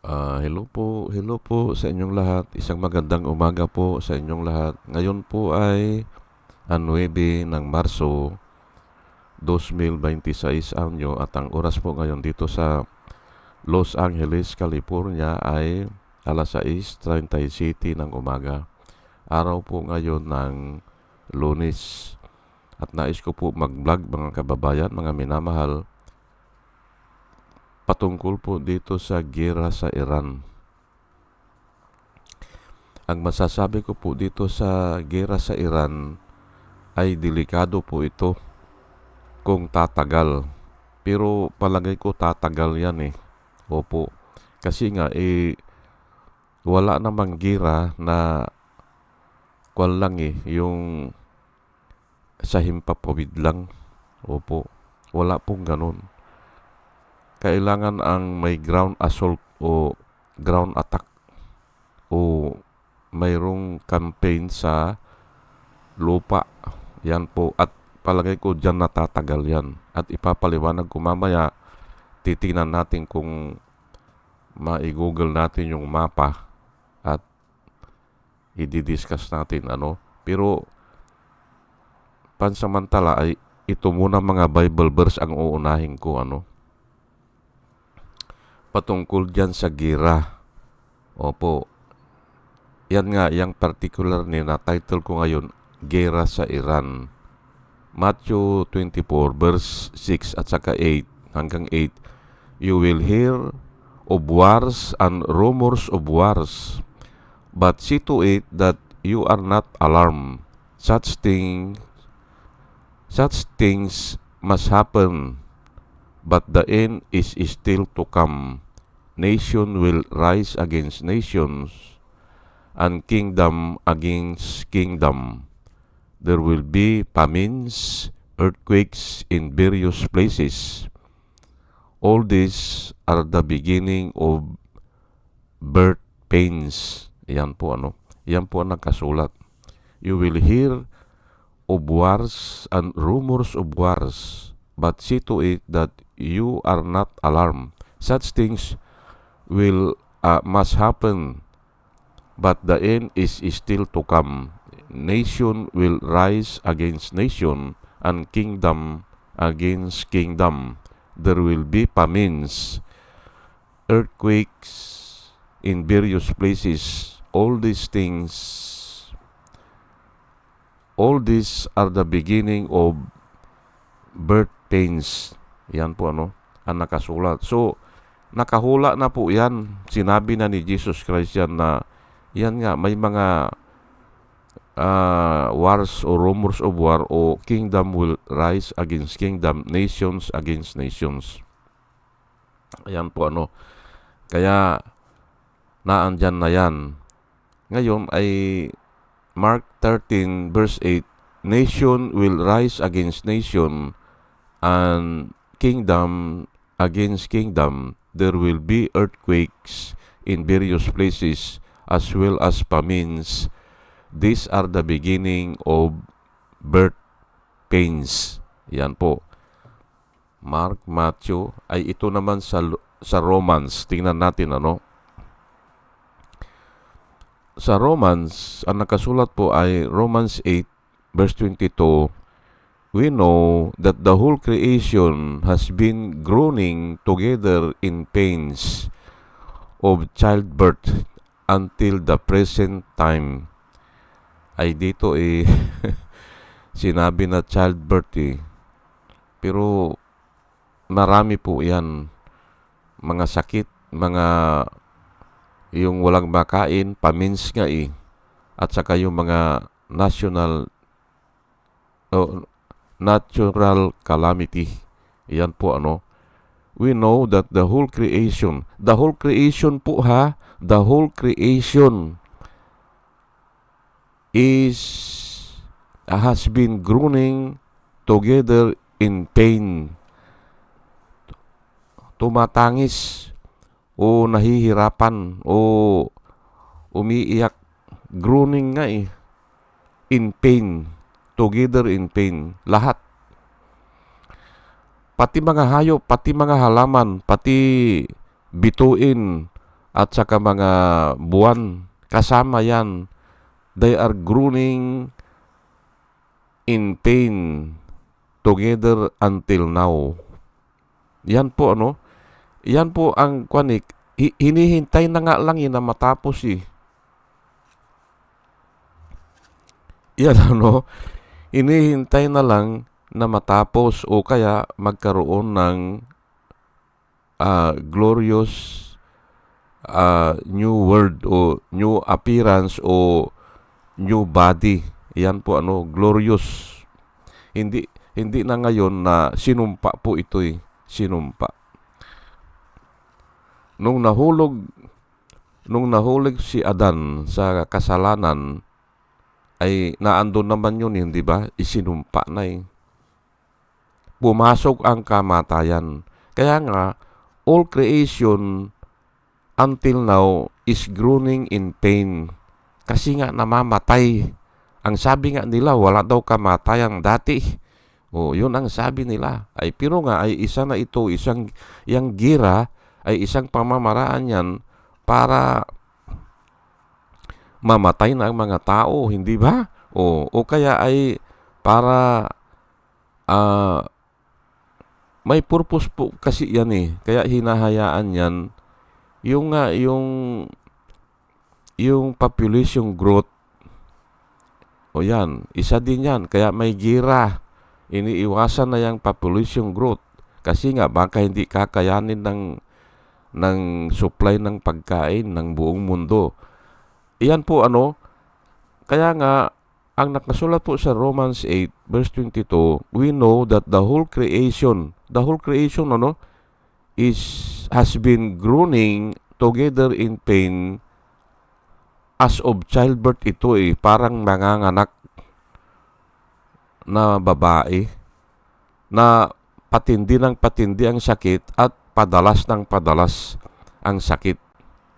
Hello po sa inyong lahat. Isang magandang umaga po sa inyong lahat. Ngayon po ay 9 ng Marso 2026 anyo at ang oras po ngayon dito sa Los Angeles, California ay alas 6:37 ng umaga. Araw po ngayon ng Lunes at nais ko po mag-vlog mga kababayan, mga minamahal, patungkol po dito sa giyera sa Iran. Ang masasabi ko po dito sa giyera sa Iran ay delikado po ito kung tatagal. Pero palagay ko tatagal yan eh. Opo. Kasi nga wala namang giyera na kwan lang yung sa himpapawid lang. Opo. Wala pong ganun. Kailangan ang may ground assault o ground attack o mayroong campaign sa lupa. Yan po. At palagay ko dyan natatagal yan. At ipapaliwanag ko mamaya, titingnan natin kung ma-google natin yung mapa at i-discuss natin Pero pansamantala ay ito muna mga Bible verse ang uunahin ko patungkol dyan sa gira. Opo. Yan nga, yung particular na title ko ngayon, Gera sa Iran. Matthew 24 verse 6 at saka 8 hanggang 8. You will hear of wars and rumors of wars, but see to it that you are not alarmed. Such things must happen, but the end is still to come. Nation will rise against nations, and kingdom against kingdom. There will be famines, earthquakes in various places. All these are the beginning of birth pains. Yan po Yan po ang nakasulat. You will hear of wars and rumors of wars, but see to it that you are not alarmed. Such things must happen, but the end is still to come. Nation will rise against nation, and kingdom against kingdom. There will be famines, earthquakes in various places. All these are the beginning of birth pains. Yan po ang nakasulat. So, nakahula na po yan. Sinabi na ni Jesus Christ yan na yan nga, may mga wars o rumors of war o kingdom will rise against kingdom, nations against nations. Ayan po Kaya, naandyan na yan. Ngayon ay Mark 13 verse 8, nation will rise against nation and kingdom against kingdom. There will be earthquakes in various places as well as famines. These are the beginning of birth pains. Yan po. Mark, Matthew, ay ito naman sa Romans. Tingnan natin Sa Romans, ang nakasulat po ay Romans 8 verse 22. We know that the whole creation has been groaning together in pains of childbirth until the present time. Ay dito sinabi na childbirth Pero marami po yan. Mga sakit, yung walang makain, famines nga At saka yung mga natural calamity. Yan po We know that the whole creation po the whole creation has been groaning together in pain. Tumatangis o nahihirapan o umiiyak. Groaning nga in pain. Together in pain. Lahat. Pati mga hayop, pati mga halaman, pati bituin at saka mga buwan, kasama yan. They are groaning in pain together until now. Yan po yan po ang kwanik. Hinihintay na nga lang yun na matapos Yan hinihintay na lang na matapos o kaya magkaroon ng glorious new world o new appearance o new body. Yan po glorious. Hindi na ngayon na sinumpa po ito sinumpa. Nung nahulog si Adan sa kasalanan, ay naandun naman yun, hindi ba? Isinumpa na Pumasok ang kamatayan. Kaya nga, all creation until now is groaning in pain. Kasi nga namamatay. Ang sabi nga nila, wala daw kamatayang dati. Yun ang sabi nila. Pero nga, isa na ito, yung gira, ay isang pamamaraan yan para mamatay na ang mga tao, hindi ba? O kaya ay para may purpose po kasi yan Kaya hinahayaan yan yung population growth. Yan, isa din yan. Kaya may gira. Iniiwasan na yung population growth. Kasi nga, baka hindi kakayanin ng supply ng pagkain ng buong mundo. Iyan po kaya nga, ang nakasulat po sa Romans 8, verse 22, we know that the whole creation has been groaning together in pain as of childbirth. Ito parang nanganganak na babae na patindi ng patindi ang sakit at padalas ng padalas ang sakit.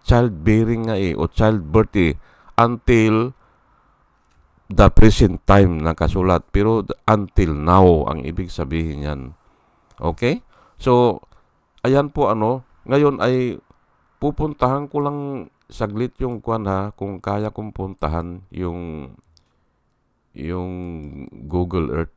Childbearing nga o childbirth until the present time nakasulat. Pero until now ang ibig sabihin yan. Okay? So, ayan po ngayon ay pupuntahan ko lang saglit yung kung kaya kong puntahan yung Google Earth.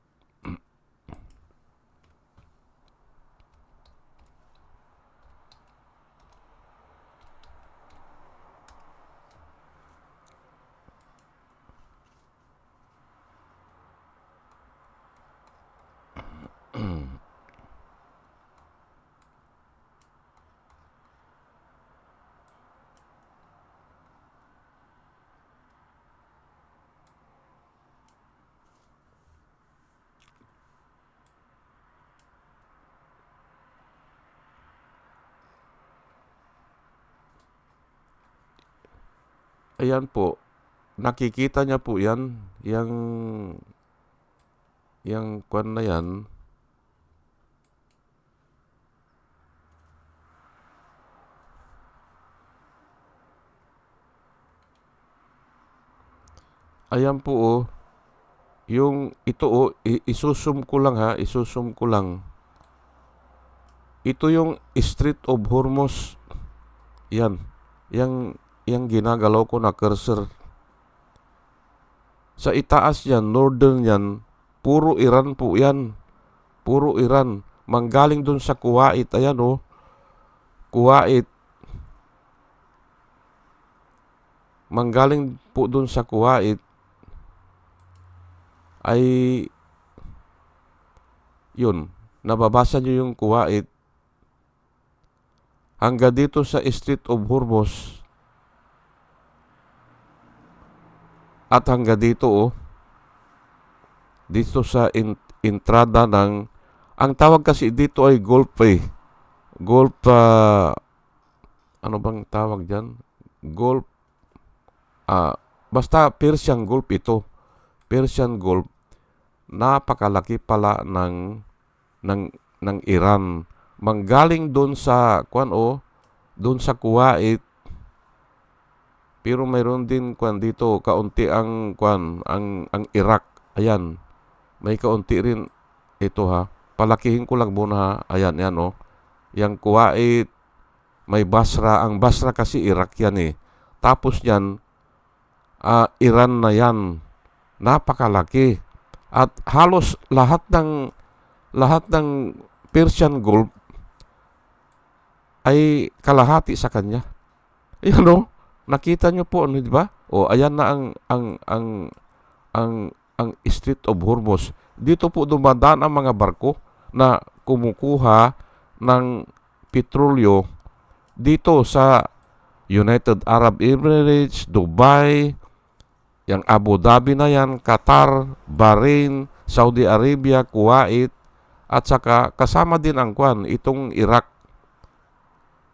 Ayan po, nakikita niya po yan, yung kwan na yan. Ayan po yung ito isusum ko lang isusum ko lang. Ito yung Strait of Hormuz. Yan, yung ginagalaw ko na cursor. Sa itaas yan, northern yan, puro Iran po yan. Puro Iran. Manggaling dun sa Kuwait. Ayan Kuwait. Manggaling po dun sa Kuwait ay yun. Nababasa nyo yung Kuwait. Hanggang dito sa Strait of Hormuz. At hanggang dito dito sa entrada ng, ang tawag kasi dito ay Gulf Gulf, ano bang tawag dyan? Gulf, basta Persian Gulf ito. Persian Gulf. Napakalaki pala ng Iran. Manggaling doon sa doon sa Kuwait. Pero mayroon din dito kaunti ang ang Iraq. Ayan. May kaunti rin ito Palakihin ko lang muna Ayan yan Yang Kuwait, May Basra. Ang Basra kasi Iraq yan eh. Tapos yan, Iran na yan. Napakalaki. At halos lahat ng Persian Gulf ay kalahati sa kanya. Ayan o, nakita nyo po, di ba? O, ayan na ang Strait of Hormuz. Dito po dumadaan ang mga barko na kumukuha ng petrolyo dito sa United Arab Emirates, Dubai, yung Abu Dhabi na yan, Qatar, Bahrain, Saudi Arabia, Kuwait, at saka kasama din ang itong Iraq.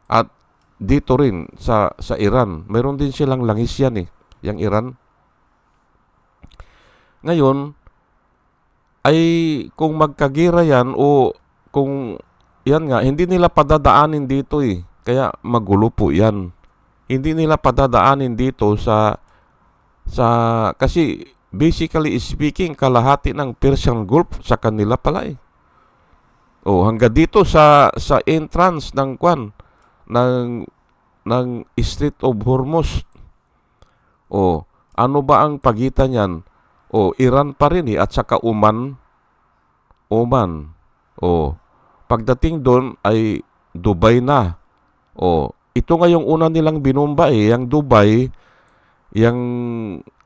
At dito rin sa Iran, meron din silang langis yan eh, yung Iran. Ngayon, ay kung magkagira yan o kung yan nga, hindi nila padadaanin dito eh. Kaya magulo po yan. Hindi nila padadaanin dito kasi basically speaking, kalahati ng Persian Gulf sa kanila pala eh. O hanggang dito sa entrance ng ng Strait of Hormuz. O ano ba ang pagitan niyan? O Iran pa rin eh, at saka Oman. O pagdating doon ay Dubai na. O ito nga yung una nilang binomba eh, yung Dubai, yung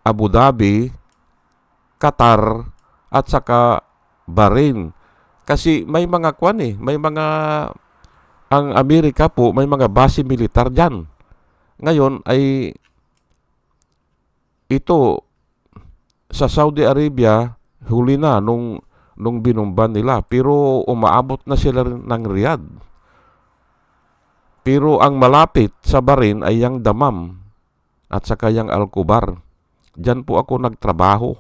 Abu Dhabi, Qatar, at saka Bahrain. Kasi may mga ang Amerika po, may mga base militar dyan. Ngayon ay ito sa Saudi Arabia, huli na nung binumba nila. Pero umaabot na sila ng Riyadh. Pero ang malapit sa Bahrain ay yung Dammam at saka yung Al-Kubar. Diyan po ako nagtrabaho.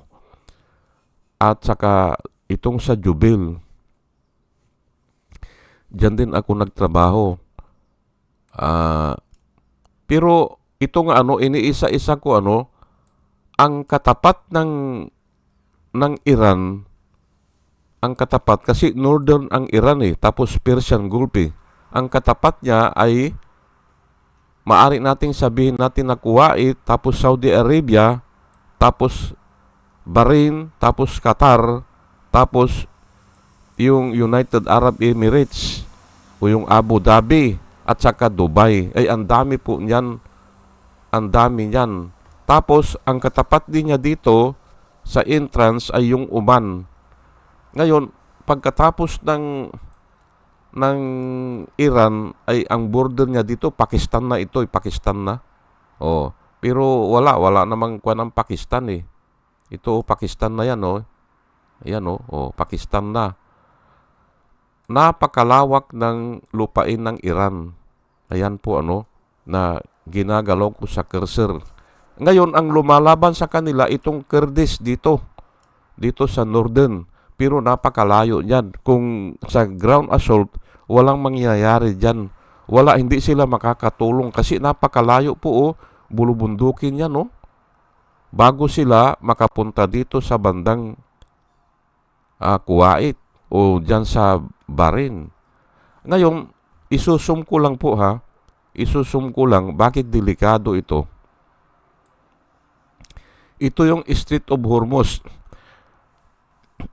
At saka itong sa Jubail. Diyan din ako nagtrabaho. Pero ito nga iniisa-isa ko ang katapat ng Iran, ang katapat kasi northern ang Iran eh, tapos Persian Gulf eh. Ang katapat niya ay maaari nating sabihin natin na Kuwait, tapos Saudi Arabia, tapos Bahrain, tapos Qatar, tapos yung United Arab Emirates o yung Abu Dhabi at saka Dubai. Ay ang dami po niyan. Ang dami niyan. Tapos ang katapat din niya dito sa entrance ay yung Oman. Ngayon, pagkatapos ng Iran ay ang border niya dito Pakistan na ito, Pakistan na. Pero wala namang ang Pakistan eh. Ito Pakistan na yan Ayan Pakistan na. Napakalawak ng lupain ng Iran. Ayan po na ginagalaw ko sa cursor. Ngayon ang lumalaban sa kanila itong Kurdish dito sa northern. Pero napakalayo niyan. Kung sa ground assault, walang mangyayari dyan. Hindi sila makakatulong kasi napakalayo po bulubundukin yan bago sila makapunta dito sa bandang Kuwait o dyan sa Bahrain. Ngayon, isusum ko lang bakit delikado ito. Ito yung Strait of Hormuz.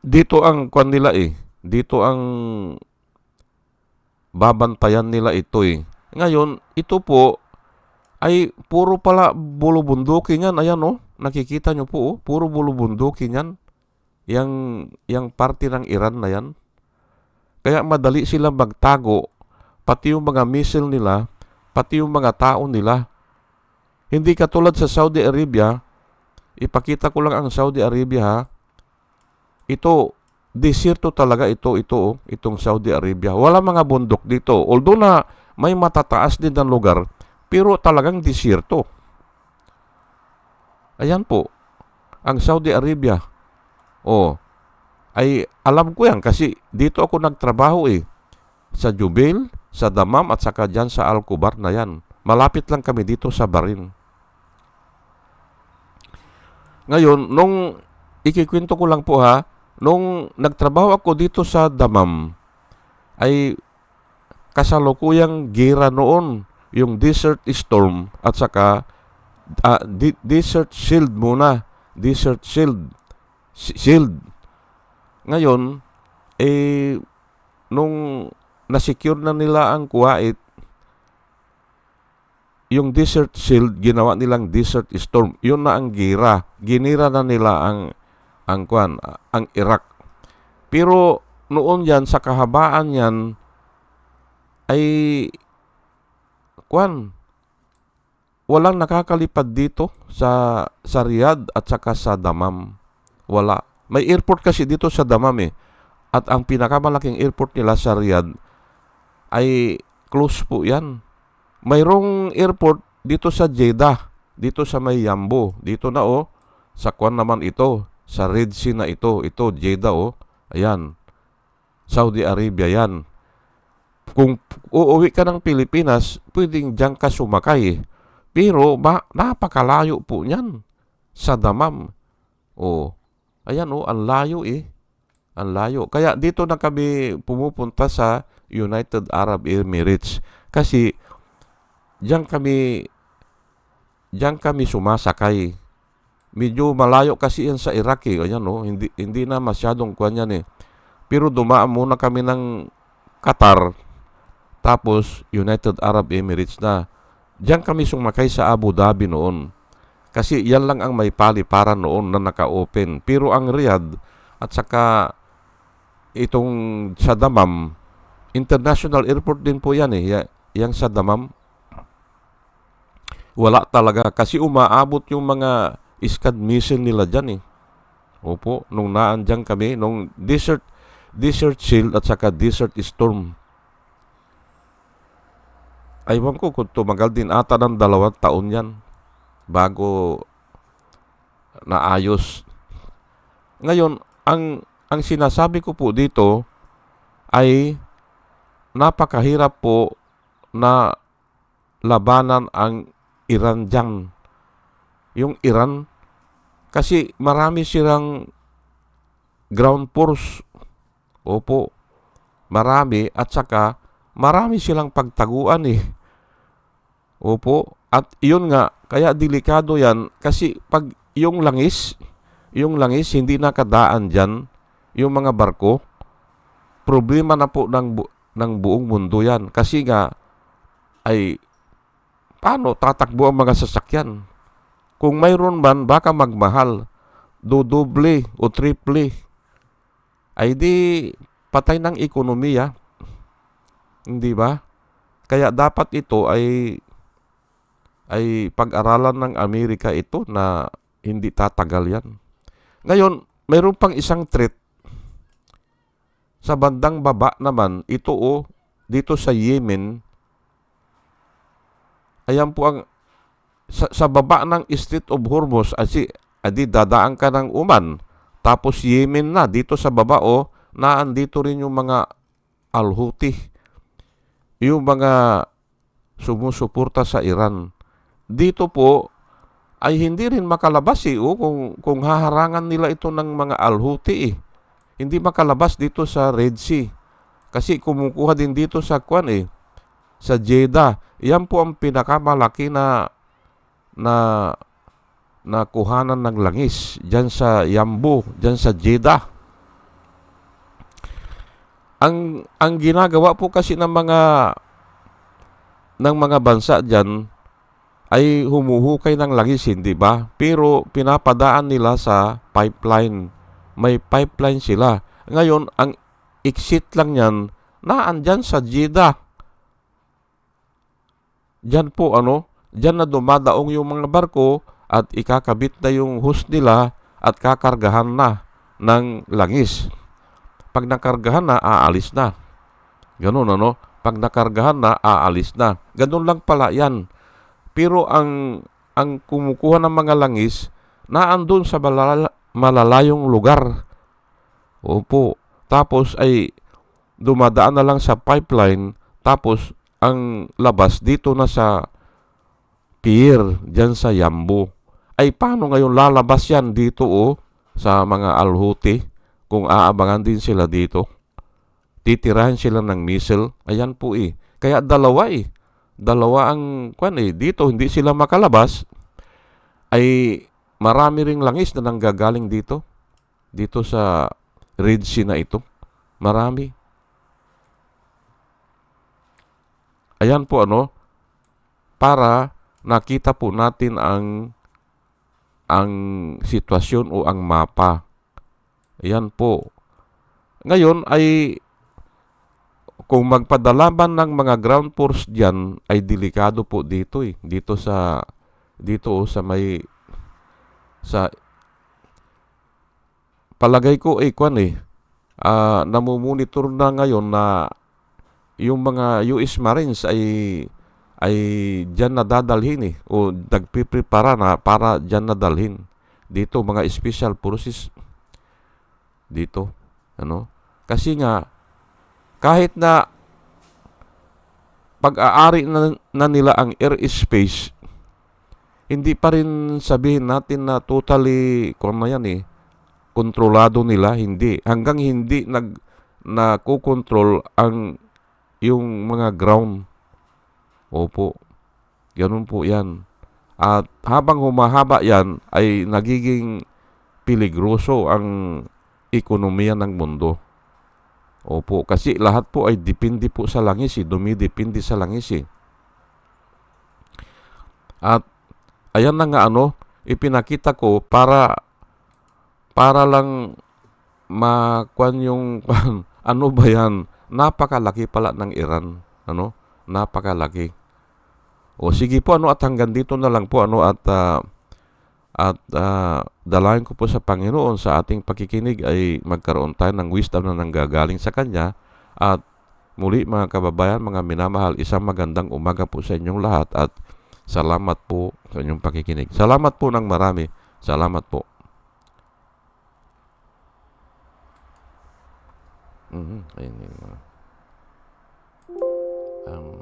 Dito ang nila eh. Dito ang babantayan nila ito eh. Ngayon, ito po ay puro pala bulubundukin yan. Ayan nakikita nyo po puro bulubundukin yan. Yang parte ng Iran na yan. Kaya madali silang magtago, pati yung mga missile nila, pati yung mga tao nila. Hindi katulad sa Saudi Arabia. Ipakita ko lang ang Saudi Arabia ha. Ito, desierto talaga itong Saudi Arabia. Wala mga bundok dito. Although na may matataas din ng lugar, pero talagang desierto. Ayan po, ang Saudi Arabia. Ay alam ko yan kasi dito ako nagtrabaho eh. Sa Jubail, sa Dammam at saka dyan sa Al-Kubar na yan. Malapit lang kami dito sa Bahrain. Ngayon, nung ikikwento ko lang po ha, nung nagtrabaho ako dito sa Dammam, ay kasalukuyang gira noon yung Desert Storm at saka Desert Shield muna. Desert Shield. Ngayon, nung na-secure na nila ang Kuwait, yung Desert Shield, ginawa nilang Desert Storm. Yun na ang gira. Ginira na nila ang Iraq. Pero noon yan, sa kahabaan yan, ay walang nakakalipad dito sa Riyadh at saka sa Dammam. Wala. May airport kasi dito sa Dammam eh. At ang pinakamalaking airport nila sa Riyadh ay close po yan. Mayroong airport dito sa Jeddah, dito sa may Yambo. Dito na sa naman ito, sa Red Sea na ito. Ito, Jeddah Ayan. Saudi Arabia yan. Kung uuwi ka ng Pilipinas, pwedeng diyan ka sumakay. Pero napakalayo po niyan sa Dammam. Ayan ang layo Ang layo. Kaya dito na kami pumupunta sa United Arab Emirates. Kasi diyan kami sumasakay. Medyo malayo kasi yan sa Iraq Ayan hindi na masyadong yan Pero dumaan muna kami ng Qatar, tapos United Arab Emirates na. Diyan kami sumakay sa Abu Dhabi noon. Kasi yan lang ang may paliparan noon na naka-open. Pero ang Riyadh at saka itong sa Dammam, international airport din po yan Yang sa Dammam, wala talaga. Kasi umaabot yung mga Scud missile nila dyan Opo, nung naandyan kami, nung Desert Shield at saka Desert Storm. Aywan ko kung tumagal din ata ng 2 taon yan bago naayos. Ngayon, ang sinasabi ko po dito ay napakahirap po na labanan ang Iran dyan. Yung Iran, kasi marami silang ground force. Opo, marami at saka marami silang pagtaguan Opo, at yun nga, kaya delikado yan kasi pag yung langis hindi nakadaan dyan, yung mga barko, problema na po ng buong mundo yan. Kasi nga, ay paano tatakbo ang mga sasakyan? Kung mayroon man, baka magmahal, dodoble o triple. Ay di patay ng ekonomiya. Hindi ba? Kaya dapat ito ay pag-aralan ng Amerika ito na hindi tatagal yan. Ngayon, mayroon pang isang threat. Sa bandang baba naman, ito dito sa Yemen, ayan po ang sa baba ng Strait of Hormuz, adi dadaan ka ng Oman, tapos Yemen na, dito sa baba naandito rin yung mga Al-Houthi, yung mga sumusuporta sa Iran. Dito po ay hindi rin makalabas kung haharangan nila ito ng mga Al-Houthi Hindi makalabas dito sa Red Sea. Kasi kumukuha din dito sa sa Jeddah. Yan po ang pinakamalaki na kuhanan ng langis diyan sa Yambo, diyan sa Jeddah. Ang ginagawa po kasi ng mga bansa diyan ay humuhukay ng langis, hindi ba? Pero pinapadaan nila sa pipeline. May pipeline sila. Ngayon, ang exit lang yan, naandyan sa Jeddah. Diyan po, diyan na dumadaong yung mga barko at ikakabit na yung hose nila at kakargahan na ng langis. Pag nakargahan na, aalis na. Ganun, Pag nakargahan na, aalis na. Ganun lang pala yan. Pero ang kumukuha ng mga langis, naandun sa malalayong lugar. Opo. Tapos ay dumadaan na lang sa pipeline, tapos ang labas dito na sa pier, dyan sa Yambo. Ay paano ngayon lalabas yan dito sa mga Al-Houthi kung aabangan din sila dito? Titirahan sila ng missile. Ayan po Kaya dalawa dalawa ang dito hindi sila makalabas, ay marami ring langis na nanggagaling dito sa Red Sea na ito. Marami. Ayan po para nakita po natin ang sitwasyon o ang mapa. Ayan po. Ngayon ay kung magpadalaban ng mga ground force diyan ay delikado po dito sa may sa palagay ko namumonitor na ngayon na yung mga US Marines ay diyan na dadalhin o nagpiprepara na para diyan na dalhin dito mga special forces dito kasi nga kahit na pag-aari na nila ang airspace, hindi pa rin sabihin natin na totally kontrolado nila, hindi hanggang hindi nakokontrol yung mga ground. Opo, ganun po yan. At habang humahaba yan, ay nagiging peligroso ang ekonomiya ng mundo. Opo, kasi lahat po ay depende po sa langis dumidepende sa langis At ayan na nga ipinakita ko para lang makuan yung ano ba yan? Napakalaki pala ng Iran. Napakalaki. O sige po at hanggang dito na lang po dalayan ko po sa Panginoon sa ating pakikinig ay magkaroon tayo ng wisdom na nanggagaling sa Kanya. At muli mga kababayan, mga minamahal, isang magandang umaga po sa inyong lahat at salamat po sa inyong pakikinig. Salamat po ng marami. Salamat po. Ayun,